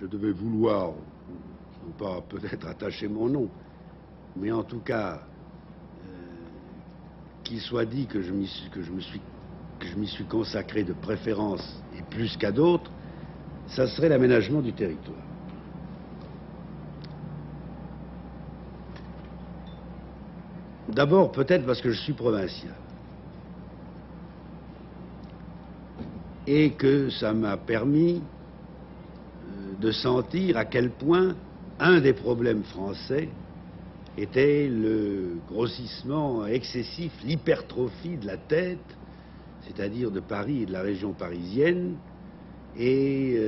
je devais vouloir, non pas peut-être attacher mon nom, mais en tout cas, qu'il soit dit que je m'y suis consacré de préférence et plus qu'à d'autres, ça serait l'aménagement du territoire. D'abord, peut-être parce que je suis provincial. Et que ça m'a permis de sentir à quel point un des problèmes français était le grossissement excessif, l'hypertrophie de la tête, c'est-à-dire de Paris et de la région parisienne, et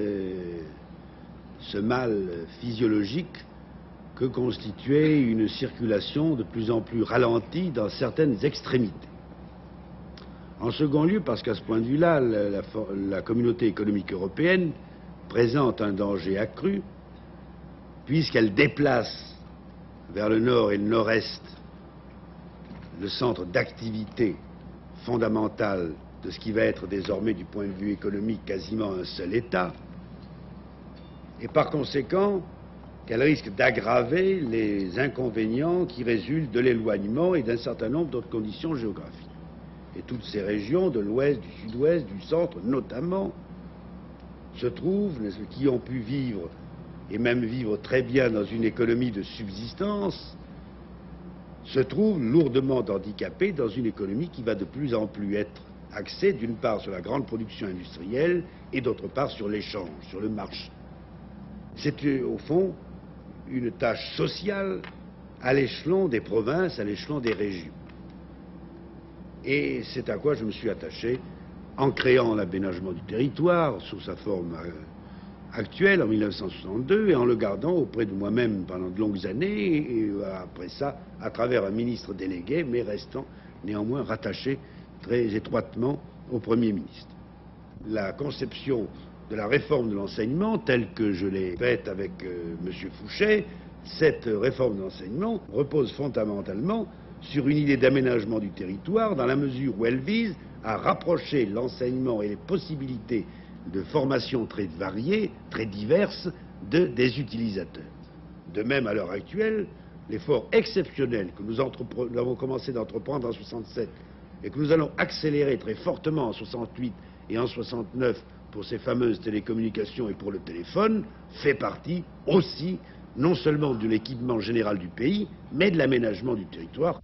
ce mal physiologique que constituait une circulation de plus en plus ralentie dans certaines extrémités. En second lieu, parce qu'à ce point de vue-là, la communauté économique européenne présente un danger accru, puisqu'elle déplace vers le nord et le nord-est le centre d'activité fondamental de ce qui va être désormais, du point de vue économique, quasiment un seul État, et par conséquent, qu'elle risque d'aggraver les inconvénients qui résultent de l'éloignement et d'un certain nombre d'autres conditions géographiques. Et toutes ces régions de l'ouest, du sud-ouest, du centre notamment, se trouvent, qui ont pu vivre, et même vivre très bien dans une économie de subsistance, se trouvent lourdement handicapées dans une économie qui va de plus en plus être axée d'une part sur la grande production industrielle et d'autre part sur l'échange, sur le marché. C'est au fond une tâche sociale à l'échelon des provinces, à l'échelon des régions. Et c'est à quoi je me suis attaché en créant l'aménagement du territoire sous sa forme actuelle en 1962 et en le gardant auprès de moi-même pendant de longues années et après ça à travers un ministre délégué, mais restant néanmoins rattaché très étroitement au Premier ministre. La conception de la réforme de l'enseignement telle que je l'ai faite avec M. Fouchet, cette réforme de l'enseignement repose fondamentalement sur une idée d'aménagement du territoire dans la mesure où elle vise à rapprocher l'enseignement et les possibilités de formation très variées, très diverses, des utilisateurs. De même, à l'heure actuelle, l'effort exceptionnel que nous avons commencé d'entreprendre en 67 et que nous allons accélérer très fortement en 68 et en 69 pour ces fameuses télécommunications et pour le téléphone, fait partie aussi non seulement de l'équipement général du pays, mais de l'aménagement du territoire.